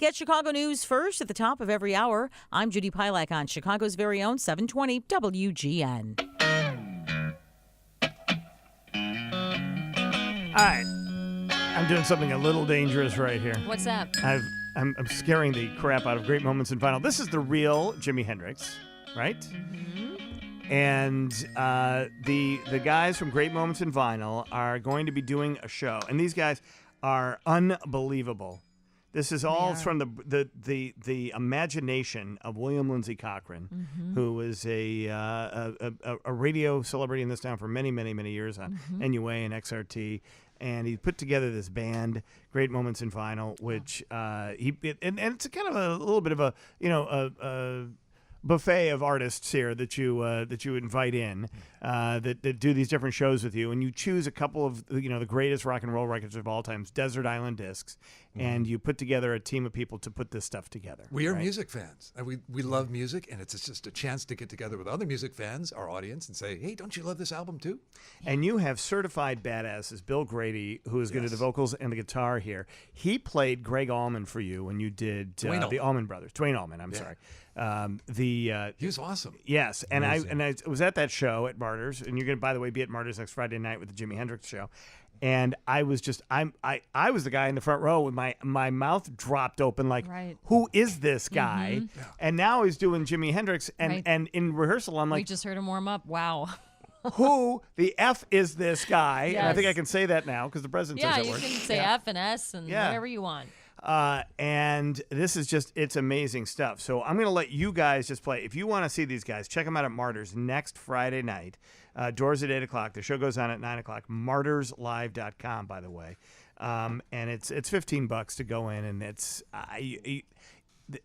Get Chicago news first at the top of every hour. I'm Judy Pilak on Chicago's very own 720 WGN. All right. I'm doing something a little dangerous right here. What's that? I'm scaring the crap out of Great Moments in Vinyl. This is the real Jimi Hendrix, right? Mm-hmm. And the guys from Great Moments in Vinyl are going to be doing a show, and these guys are unbelievable. This is all from the imagination of William Lindsey Cochran, who was a radio celebrity in this town for many, many, many years on NUA and XRT. And he put together this band, Great Moments in Vinyl, which and it's kind of a little bit of a buffet of artists here that you invite in that do these different shows with you, and you choose a couple of the greatest rock and roll records of all times, Desert Island Discs, and you put together a team of people to put this stuff together. We are music fans, and we love music, and it's just a chance to get together with other music fans, our audience, and say, hey, don't you love this album too? And you have certified badasses, Bill Grady, who is going to do the vocals and the guitar here. He played Greg Allman for you when you did the Allman Brothers. Dwayne Allman, I'm sorry. He was awesome. Yes, and I was at that show at Martyrs, and you're going to, by the way, be at Martyrs next Friday night with the Jimi Hendrix show. And I was just I was the guy in the front row with my mouth dropped open like, who is this guy? Yeah. And now he's doing Jimi Hendrix, and in rehearsal I'm like, we just heard him warm up. Wow. Who the F is this guy? Yes. And I think I can say that now because the president says that word. Yeah, you can say F and S and whatever you want. And this is it's amazing stuff. So I'm going to let you guys just play. If you want to see these guys, check them out at Martyrs next Friday night. Doors at 8 o'clock. The show goes on at 9 o'clock. MartyrsLive.com, by the way. And it's $15 to go in. And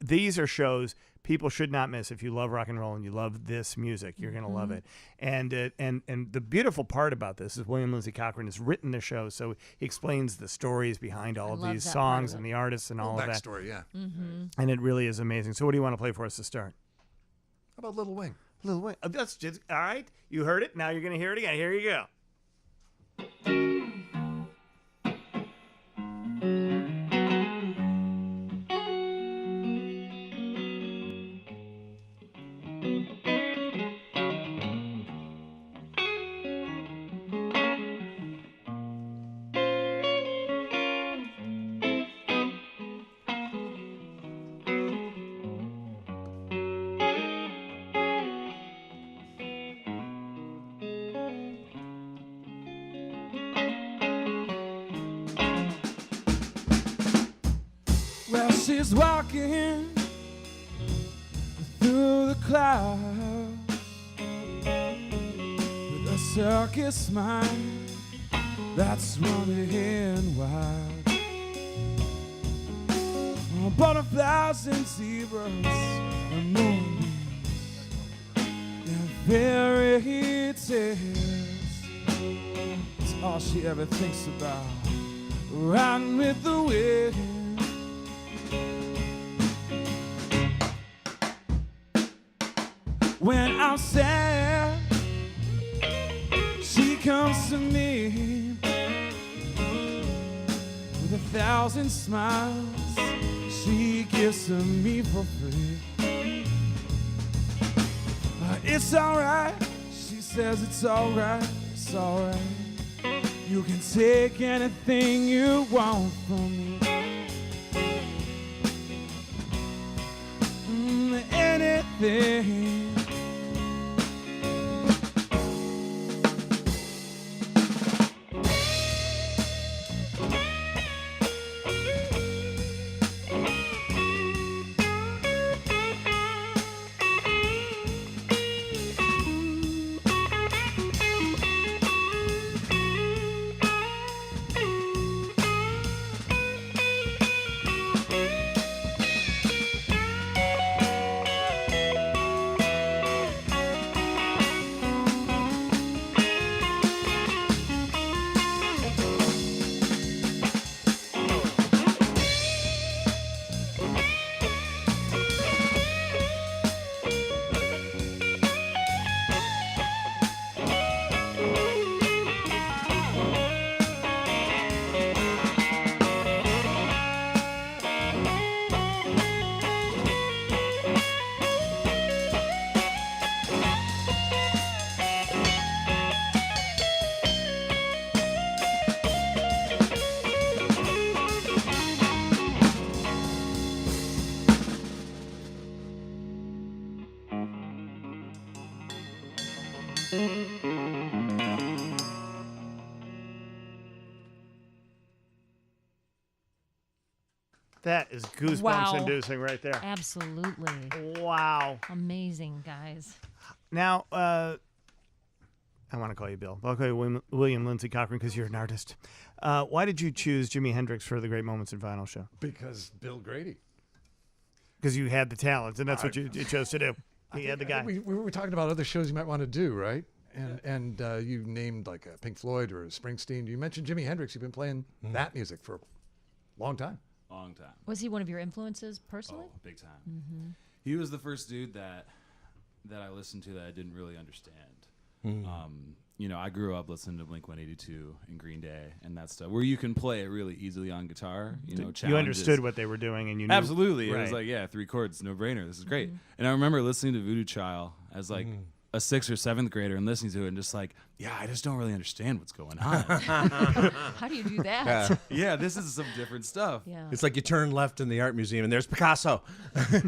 these are shows people should not miss. If you love rock and roll and you love this music, you're going to love it. And the beautiful part about this is William Lindsey Cochran has written the show, so he explains the stories behind all of these songs and the artists and all of that. Backstory, yeah. And it really is amazing. So what do you want to play for us to start? How about Little Wing? Little Wing. That's just all right. You heard it. Now you're going to hear it again. Here you go. She's walking through the clouds with a circus smile that's running wild. Butterflies and zebras and moonbeams and fairy tales. It's all she ever thinks about, riding with the wind. When I'm sad, she comes to me with 1,000 smiles. She gives to me for free. It's alright, she says it's alright, it's alright. You can take anything you want from me. Anything. That is goosebumps Wow. inducing right there. Absolutely. Wow. Amazing, guys. Now, I want to call you Bill. But I'll call you William Lindsey Cochran because you're an artist. Why did you choose Jimi Hendrix for the Great Moments in Vinyl show? Because Bill Grady. Because you had the talent, and that's what you chose to do. You had the guy. We were talking about other shows you might want to do, right? And you named like a Pink Floyd or a Springsteen. You mentioned Jimi Hendrix. You've been playing that music for a long time. Long time. Was he one of your influences personally? Oh, big time. Mm-hmm. He was the first dude that I listened to that I didn't really understand. You know, I grew up listening to Blink-182 and Green Day and that stuff, where you can play it really easily on guitar. You know, You understood what they were doing, and you knew. Absolutely. Right. It was like, yeah, 3 chords, no brainer. This is great. And I remember listening to Voodoo Child as like a 6th or 7th grader and listening to it and just like, yeah, I just don't really understand what's going on. How do you do that? Yeah, this is some different stuff. Yeah. It's like you turn left in the art museum and there's Picasso.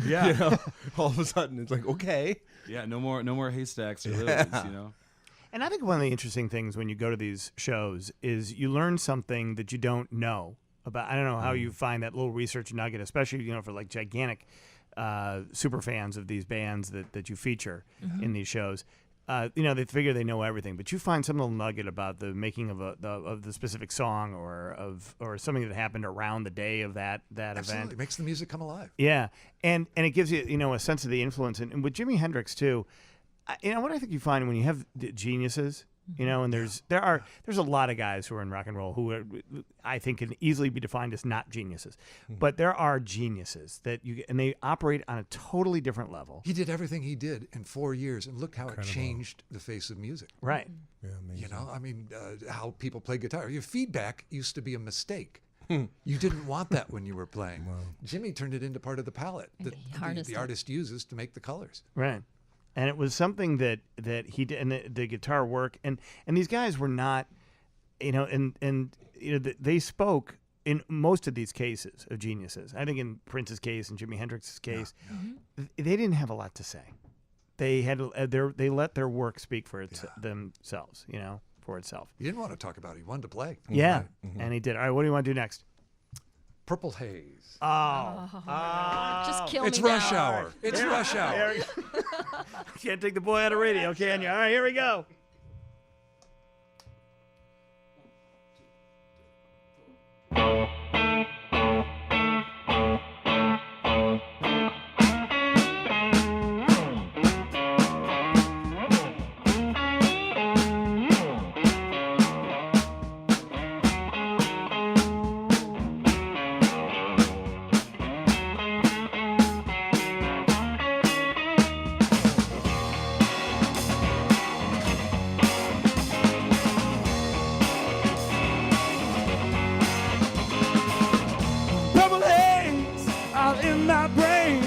Yeah. You know, all of a sudden it's like, okay. Yeah, no more haystacks or lilies, you know. And I think one of the interesting things when you go to these shows is you learn something that you don't know about. I don't know how you find that little research nugget, especially, you know, for like gigantic super fans of these bands that you feature in these shows. You know, they figure they know everything, but you find some little nugget about the making of the specific song or something that happened around the day of that Absolutely. event. It makes the music come alive. Yeah, and it gives you, you know, a sense of the influence. And with Jimi Hendrix too, you know what I think you find when you have geniuses, you know, and there's a lot of guys who are in rock and roll who are, I think, can easily be defined as not geniuses, but there are geniuses and they operate on a totally different level. He did everything he did in 4 years, and look how it changed the face of music. Right. Yeah, amazing. You know, I mean, how people play guitar. Your feedback used to be a mistake. You didn't want that when you were playing. Jimmy turned it into part of the palette that the artist uses to make the colors. Right. And it was something that he did, and the guitar work, and these guys were not, you know, and you know, they spoke in most of these cases of geniuses. I think in Prince's case and Jimi Hendrix's case, they didn't have a lot to say. They had they let their work speak for themselves, you know, for itself. He didn't want to talk about it. He wanted to play. Yeah, and he did. All right, what do you want to do next? Purple Haze. Just kill me It's rush now. hour. It's rush hour. Can't take the boy out of radio, can you? All right, here we go. Purple haze out in my brain.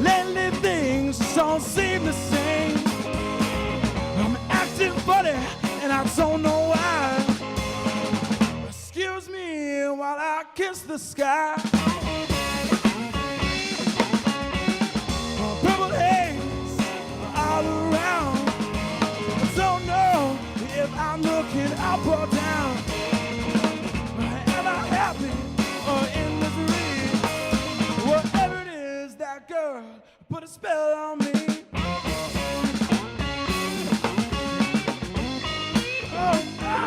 Lately things don't seem the same. I'm acting funny and I don't know why. Excuse me while I kiss the sky. Purple haze all around. Don't know if I'm looking up or down. Am I happy or in misery? Whatever it is, that girl put a spell on me. Oh no!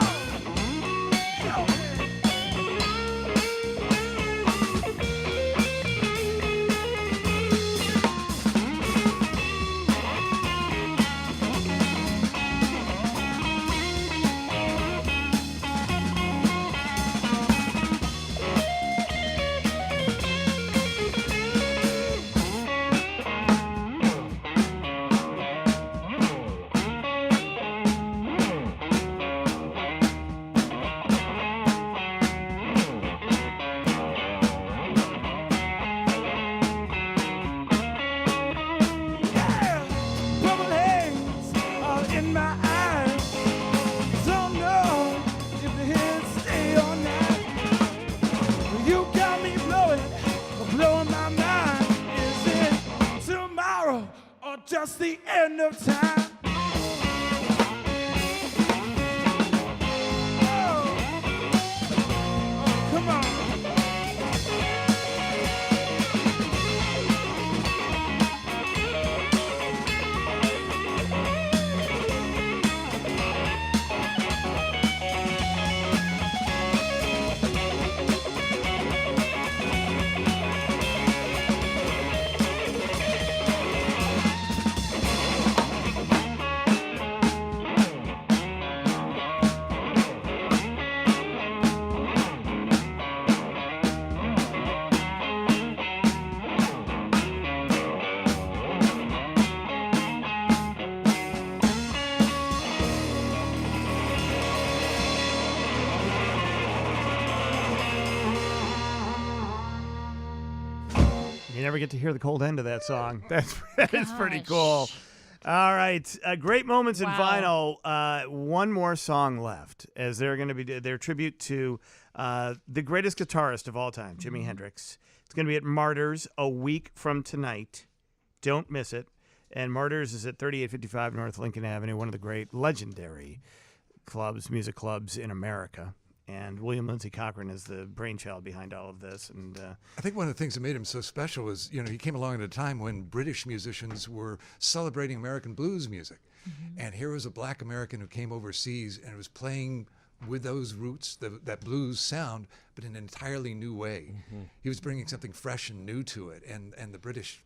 Yeah, purple haze all in my eyes. Don't know if the hits stay all night. You got me blowing my mind. Is it tomorrow or just the end of time? You never get to hear the cold end of that song. That is pretty cool. All right, great moments in vinyl. One more song left, as they're going to be their tribute to the greatest guitarist of all time, Jimi Hendrix. It's going to be at Martyrs a week from tonight. Don't miss it. And Martyrs is at 3855 North Lincoln Avenue, one of the great legendary music clubs in America. And William Lindsey Cochran is the brainchild behind all of this. And I think one of the things that made him so special was, he came along at a time when British musicians were celebrating American blues music. Mm-hmm. And here was a black American who came overseas and was playing with those roots, that blues sound, but in an entirely new way. Mm-hmm. He was bringing something fresh and new to it. And the British,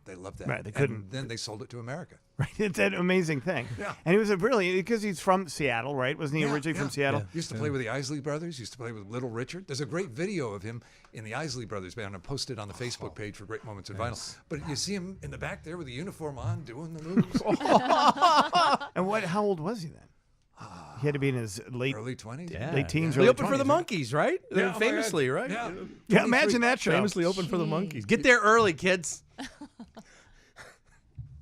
they loved that. Right, they couldn't. And then they sold it to America. Right, it's an amazing thing. Yeah. And he was because he's from Seattle, right? Wasn't he originally from Seattle? Yeah. Used to play with the Isley Brothers, used to play with Little Richard. There's a great video of him in the Isley Brothers band. I posted on the Facebook page for Great Moments in Vinyl. But you see him in the back there with the uniform on, doing the moves. And how old was he then? He had to be in his early 20s. Late teens, They early opened 20s, for the Monkees, right? Yeah, Famously, right? Yeah, imagine that show. Famously opened for the Monkees. Get there early, kids.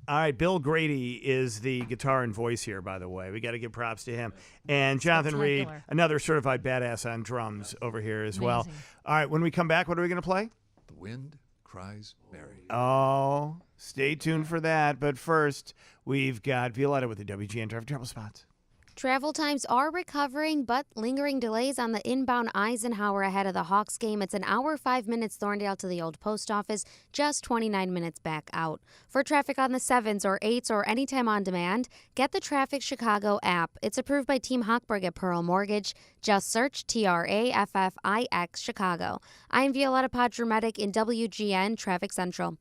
All right, Bill Grady is the guitar and voice here, by the way. We got to give props to him. And Jonathan Reed, another certified badass on drums over here as well. All right, when we come back, what are we going to play? The Wind Cries Mary. Oh, stay tuned for that. But first, we've got Violetta with the WGN Traffic Trouble Spots. Travel times are recovering, but lingering delays on the inbound Eisenhower ahead of the Hawks game. It's an hour, 5 minutes Thorndale to the old post office, just 29 minutes back out. For traffic on the 7s or 8s or anytime on demand, get the Traffic Chicago app. It's approved by Team Hochberg at Pearl Mortgage. Just search TRAFFIX Chicago. I'm Violetta Podromedic in WGN Traffic Central.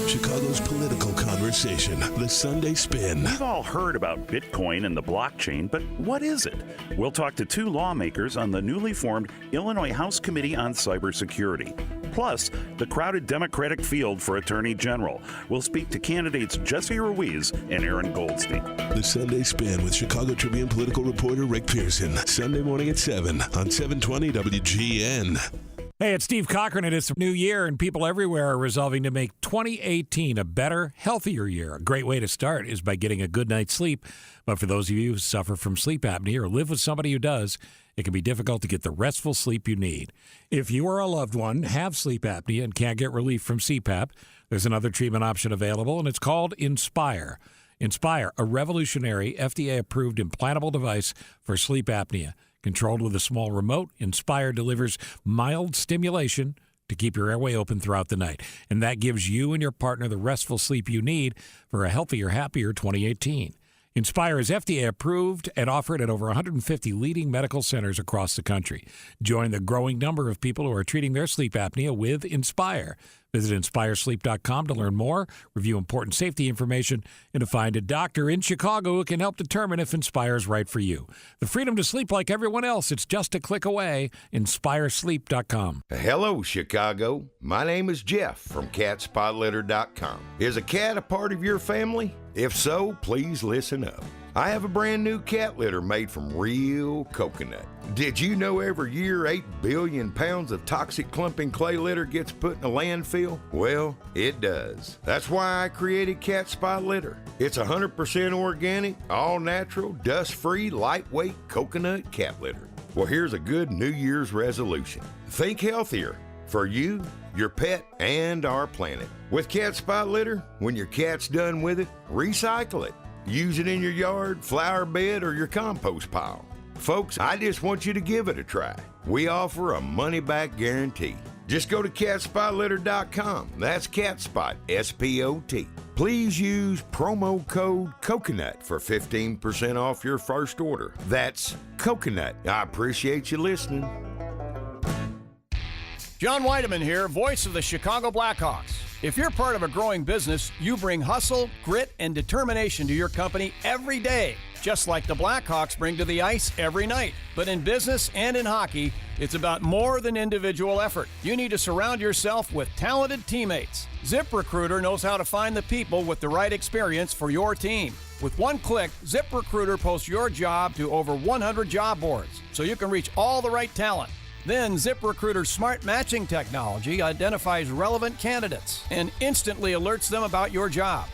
Chicago's political conversation, the Sunday Spin. We've all heard about Bitcoin and the blockchain, but what is it? We'll talk to two lawmakers on the newly formed Illinois House Committee on Cybersecurity. Plus, the crowded Democratic field for Attorney General. We'll speak to candidates Jesse Ruiz and Aaron Goldstein. The Sunday Spin with Chicago Tribune political reporter Rick Pearson. Sunday morning at 7 on 720 WGN. Hey, it's Steve Cochran, and it's a new year, and people everywhere are resolving to make 2018 a better, healthier year. A great way to start is by getting a good night's sleep. But for those of you who suffer from sleep apnea or live with somebody who does, it can be difficult to get the restful sleep you need. If you or a loved one have sleep apnea and can't get relief from CPAP, there's another treatment option available, and it's called Inspire. Inspire, a revolutionary FDA-approved implantable device for sleep apnea. Controlled with a small remote, Inspire delivers mild stimulation to keep your airway open throughout the night. And that gives you and your partner the restful sleep you need for a healthier, happier 2018. Inspire is FDA approved and offered at over 150 leading medical centers across the country. Join the growing number of people who are treating their sleep apnea with Inspire. Visit InspireSleep.com to learn more, review important safety information, and to find a doctor in Chicago who can help determine if Inspire is right for you. The freedom to sleep like everyone else, it's just a click away. InspireSleep.com. Hello, Chicago. My name is Jeff from CatSpotLitter.com. Is a cat a part of your family? If so, please listen up. I have a brand new cat litter made from real coconut. Did you know every year 8 billion pounds of toxic clumping clay litter gets put in a landfill? Well, it does. That's why I created Cat Spot Litter. It's 100% organic, all natural, dust-free, lightweight coconut cat litter. Well, here's a good New Year's resolution. Think healthier for you, your pet, and our planet. With Cat Spot Litter, when your cat's done with it, recycle it. Use it in your yard, flower bed, or your compost pile. Folks, I just want you to give it a try. We offer a money-back guarantee. Just go to CatSpotLitter.com. That's CatSpot, S-P-O-T. Please use promo code COCONUT for 15% off your first order. That's COCONUT. I appreciate you listening. John Weideman here, voice of the Chicago Blackhawks. If you're part of a growing business, you bring hustle, grit, and determination to your company every day, just like the Blackhawks bring to the ice every night. But in business and in hockey, it's about more than individual effort. You need to surround yourself with talented teammates. ZipRecruiter knows how to find the people with the right experience for your team. With one click, ZipRecruiter posts your job to over 100 job boards, so you can reach all the right talent. Then ZipRecruiter's smart matching technology identifies relevant candidates and instantly alerts them about your job.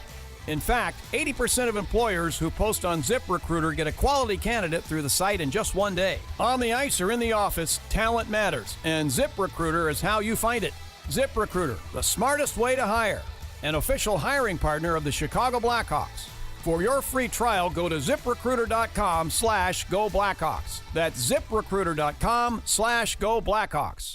In fact, 80% of employers who post on ZipRecruiter get a quality candidate through the site in just one day. On the ice or in the office, talent matters, and ZipRecruiter is how you find it. ZipRecruiter, the smartest way to hire. An official hiring partner of the Chicago Blackhawks. For your free trial, go to ZipRecruiter.com/Go Blackhawks. That's ZipRecruiter.com/Go Blackhawks.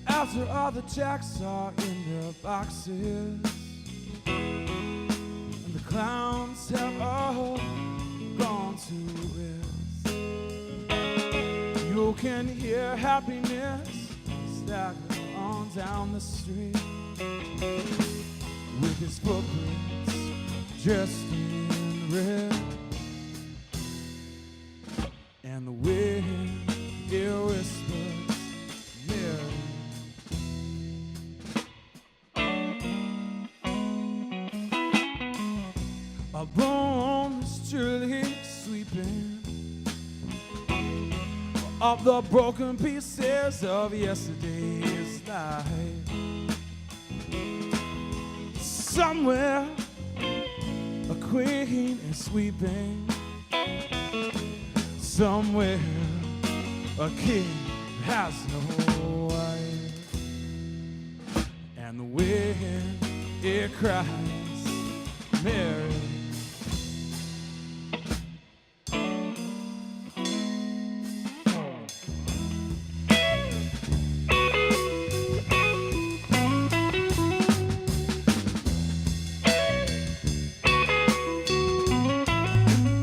After all the checks are in their boxes, and the clowns have all gone to rest, you can hear happiness staggering on down the street with his footprints dressed in red, and the wind it whispers near. A bone is truly sweeping of the broken pieces of yesterday's life. Somewhere a queen is sweeping. Somewhere a king has no wife. And the wind, it cries, Mary.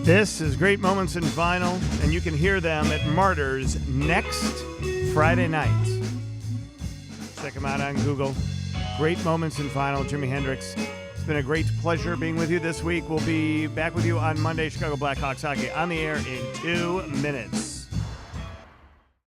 This is Great Moments in Vinyl, and you can hear them at Martyrs next Friday night. Check them out on Google. Great Moments in Vinyl, Jimi Hendrix. It's been a great pleasure being with you this week. We'll be back with you on Monday, Chicago Blackhawks hockey on the air in 2 minutes.